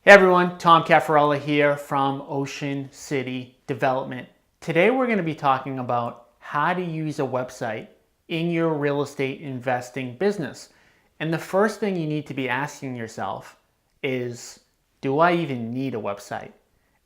Hey everyone, Tom Cafarella here from Ocean City Development. Today we're going to be talking about how to use a website in your real estate investing business. And the first thing you need to be asking yourself is, do I even need a website?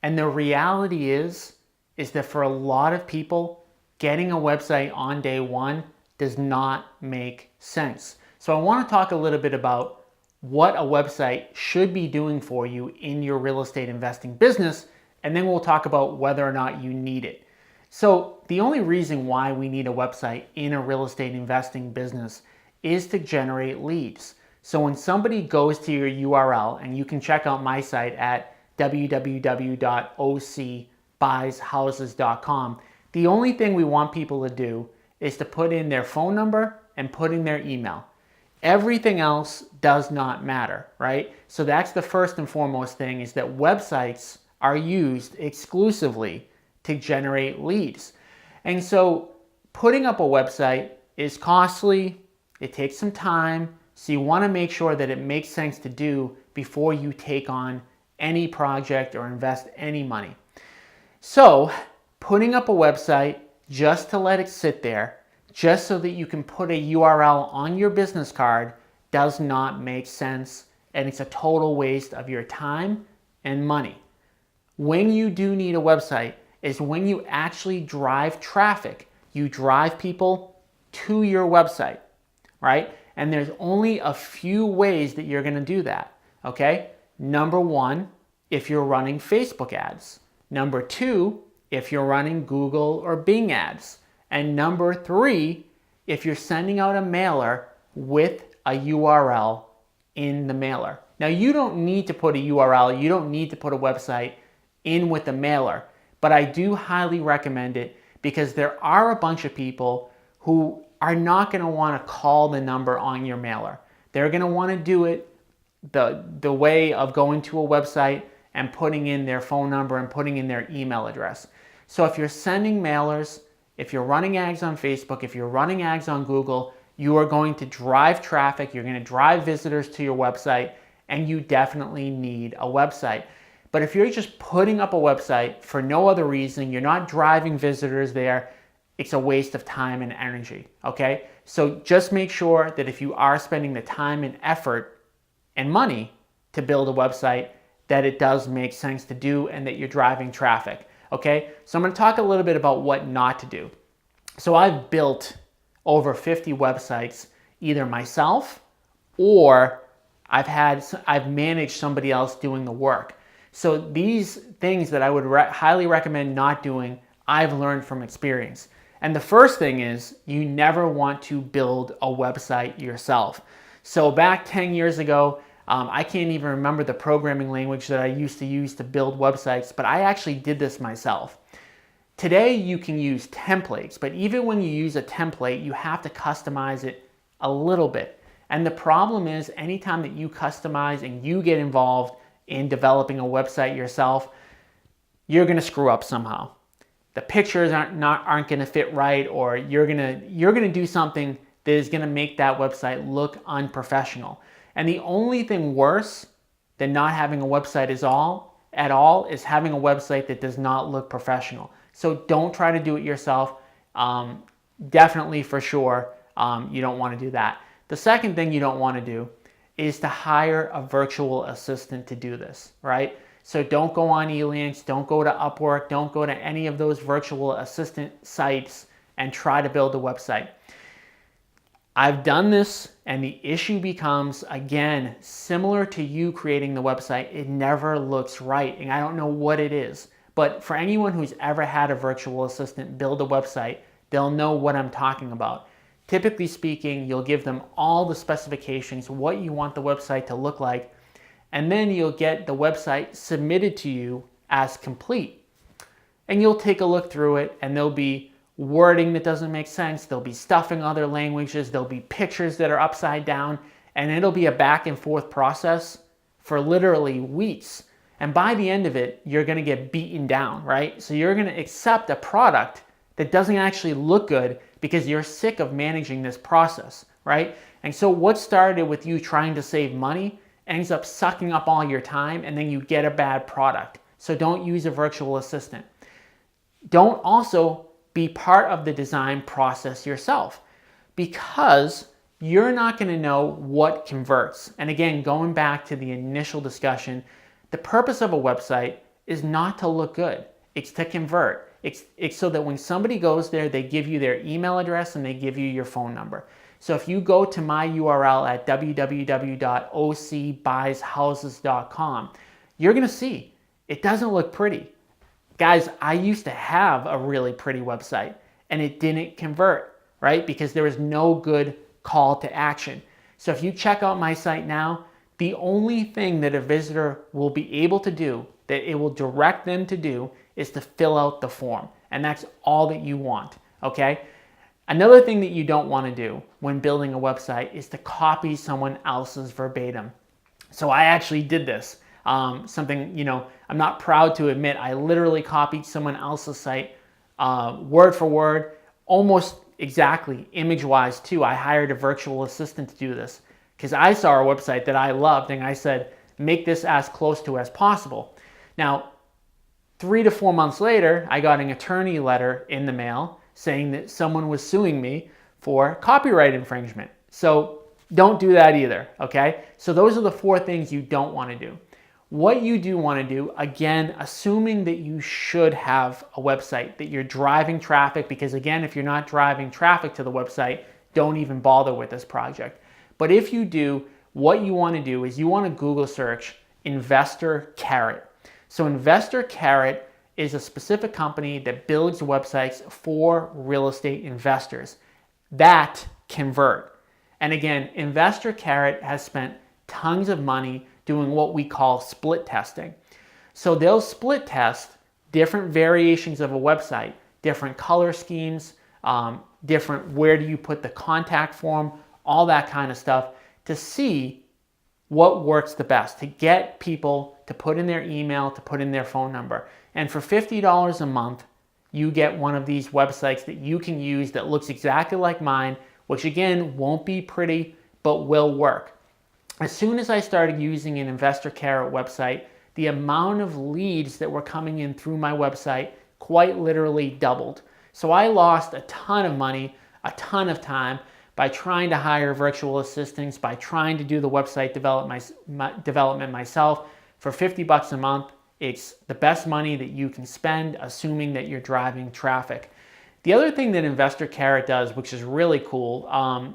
And the reality is that for a lot of people, getting a website on day one does not make sense. So I want to talk a little bit about what a website should be doing for you in your real estate investing business, and then we'll talk about whether or not you need it. So the only reason why we need a website in a real estate investing business is to generate leads. So when somebody goes to your URL, and you can check out my site at www.ocbuyshouses.com, the only thing we want people to do is to put in their phone number and put in their email. Everything else does not matter, right? So that's the first and foremost thing, is that websites are used exclusively to generate leads. And so putting up a website is costly, it takes some time, so you want to make sure that it makes sense to do before you take on any project or invest any money. So putting up a website just to let it sit there, just so that you can put a URL on your business card, does not make sense, and it's a total waste of your time and money. When you do need a website is when you actually drive traffic. You drive people to your website, right? And there's only a few ways that you're going to do that, okay? Number one, if you're running Facebook ads. Number two, if you're running Google or Bing ads. And number three, if you're sending out a mailer with a URL in the mailer. Now, you don't need to put a URL, you don't need to put a website in with the mailer, but I do highly recommend it, because there are a bunch of people who are not going to want to call the number on your mailer. They're going to want to do it the way of going to a website and putting in their phone number and putting in their email address. So if you're sending mailers, if you're running ads on Facebook, if you're running ads on Google, you are going to drive traffic, you're going to drive visitors to your website, and you definitely need a website. But if you're just putting up a website for no other reason, you're not driving visitors there, it's a waste of time and energy, okay? So just make sure that if you are spending the time and effort and money to build a website, that it does make sense to do and that you're driving traffic. Okay, so I'm going to talk a little bit about what not to do. So I've built over 50 websites, either myself or I've managed somebody else doing the work. So these things that I would highly recommend not doing, I've learned from experience. And the first thing is, you never want to build a website yourself. So back 10 years ago, I can't even remember the programming language that I used to use to build websites, but I actually did this myself. Today you can use templates, but even when you use a template, you have to customize it a little bit. And the problem is, anytime that you customize and you get involved in developing a website yourself, you're going to screw up somehow. The pictures aren't going to fit right, or you're going to do something that is going to make that website look unprofessional. And the only thing worse than not having a website at all is having a website that does not look professional. So don't try to do it yourself. Definitely, for sure, you don't want to do that. The second thing you don't want to do is to hire a virtual assistant to do this, right? So don't go on Elinks, don't go to Upwork, don't go to any of those virtual assistant sites and try to build a website. I've done this, and the issue becomes, again, similar to you creating the website, it never looks right, and I don't know what it is. But for anyone who's ever had a virtual assistant build a website, they'll know what I'm talking about. Typically speaking, you'll give them all the specifications, what you want the website to look like, and then you'll get the website submitted to you as complete. And you'll take a look through it, and there'll be wording that doesn't make sense, there'll be stuff in other languages, there'll be pictures that are upside down, and it'll be a back and forth process for literally weeks. And by the end of it, you're going to get beaten down, right? So you're going to accept a product that doesn't actually look good because you're sick of managing this process, right? And so what started with you trying to save money ends up sucking up all your time, and then you get a bad product. So don't use a virtual assistant. Don't also be part of the design process yourself, because you're not going to know what converts. And again, going back to the initial discussion, the purpose of a website is not to look good. It's to convert. It's so that when somebody goes there, they give you their email address and they give you your phone number. So if you go to my URL at www.ocbuyshouses.com, you're going to see it doesn't look pretty. Guys, I used to have a really pretty website and it didn't convert, right? Because there was no good call to action. So if you check out my site now, the only thing that a visitor will be able to do, that it will direct them to do, is to fill out the form. And that's all that you want, okay? Another thing that you don't want to do when building a website is to copy someone else's verbatim. So I actually did this. Something, I'm not proud to admit, I literally copied someone else's site word for word, almost exactly, image-wise too. I hired a virtual assistant to do this because I saw a website that I loved and I said, make this as close to as possible. Now, 3 to 4 months later, I got an attorney letter in the mail saying that someone was suing me for copyright infringement. So don't do that either, okay? So those are the 4 things you don't want to do. What you do want to do, again, assuming that you should have a website, that you're driving traffic, because again, if you're not driving traffic to the website, don't even bother with this project. But if you do, what you want to do is you want to Google search InvestorCarrot. So InvestorCarrot is a specific company that builds websites for real estate investors that convert. And again, InvestorCarrot has spent tons of money doing what we call split testing. So they'll split test different variations of a website, different color schemes, different where do you put the contact form, all that kind of stuff, to see what works the best, to get people to put in their email, to put in their phone number. And for $50 a month, you get one of these websites that you can use that looks exactly like mine, which again, won't be pretty, but will work. As soon as I started using an InvestorCarrot website, the amount of leads that were coming in through my website quite literally doubled. So I lost a ton of money, a ton of time by trying to hire virtual assistants, by trying to do the website development myself. For $50 a month, it's the best money that you can spend, assuming that you're driving traffic. The other thing that InvestorCarrot does, which is really cool,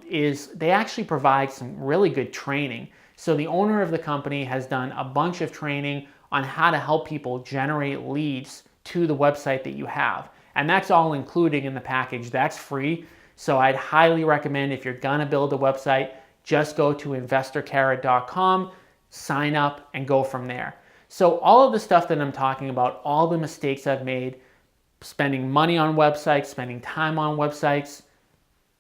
is they actually provide some really good training. So the owner of the company has done a bunch of training on how to help people generate leads to the website that you have. And that's all included in the package. That's free. So I'd highly recommend, if you're gonna build a website, just go to InvestorCarrot.com, sign up, and go from there. So all of the stuff that I'm talking about, all the mistakes I've made, spending money on websites, spending time on websites,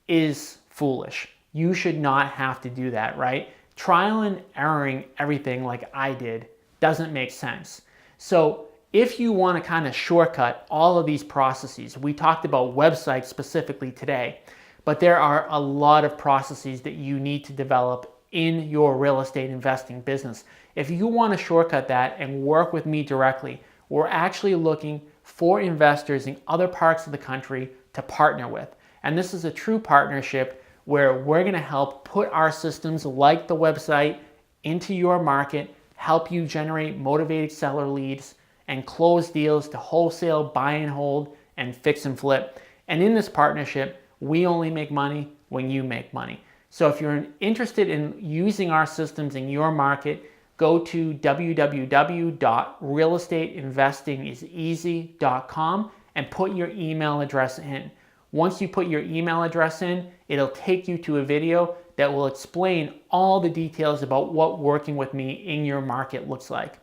is foolish. You should not have to do that, right? Trial and erroring everything like I did doesn't make sense. So if you want to kind of shortcut all of these processes, we talked about websites specifically today, but there are a lot of processes that you need to develop in your real estate investing business. If you want to shortcut that and work with me directly, we're actually looking for investors in other parts of the country to partner with. And this is a true partnership where we're going to help put our systems like the website into your market, help you generate motivated seller leads, and close deals to wholesale, buy and hold, and fix and flip. And in this partnership, we only make money when you make money. So if you're interested in using our systems in your market, go to www.realestateinvestingiseasy.com and put your email address in. Once you put your email address in, it'll take you to a video that will explain all the details about what working with me in your market looks like.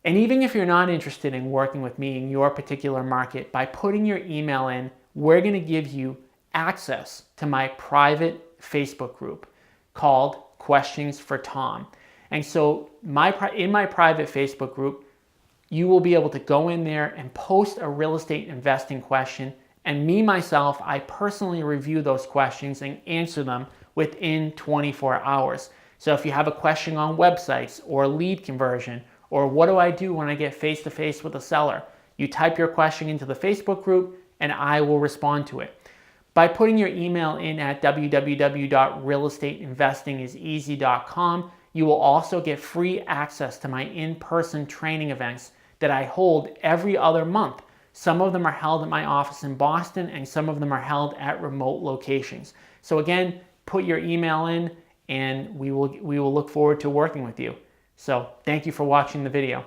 And even if you're not interested in working with me in your particular market, by putting your email in, we're going to give you access to my private Facebook group called Questions for Tom. And so in my private Facebook group, you will be able to go in there and post a real estate investing question. And me, myself, I personally review those questions and answer them within 24 hours. So if you have a question on websites or lead conversion, or what do I do when I get face-to-face with a seller, you type your question into the Facebook group and I will respond to it. By putting your email in at www.realestateinvestingiseasy.com, you will also get free access to my in-person training events that I hold every other month. Some of them are held at my office in Boston and some of them are held at remote locations. So again, put your email in and we will look forward to working with you. So thank you for watching the video.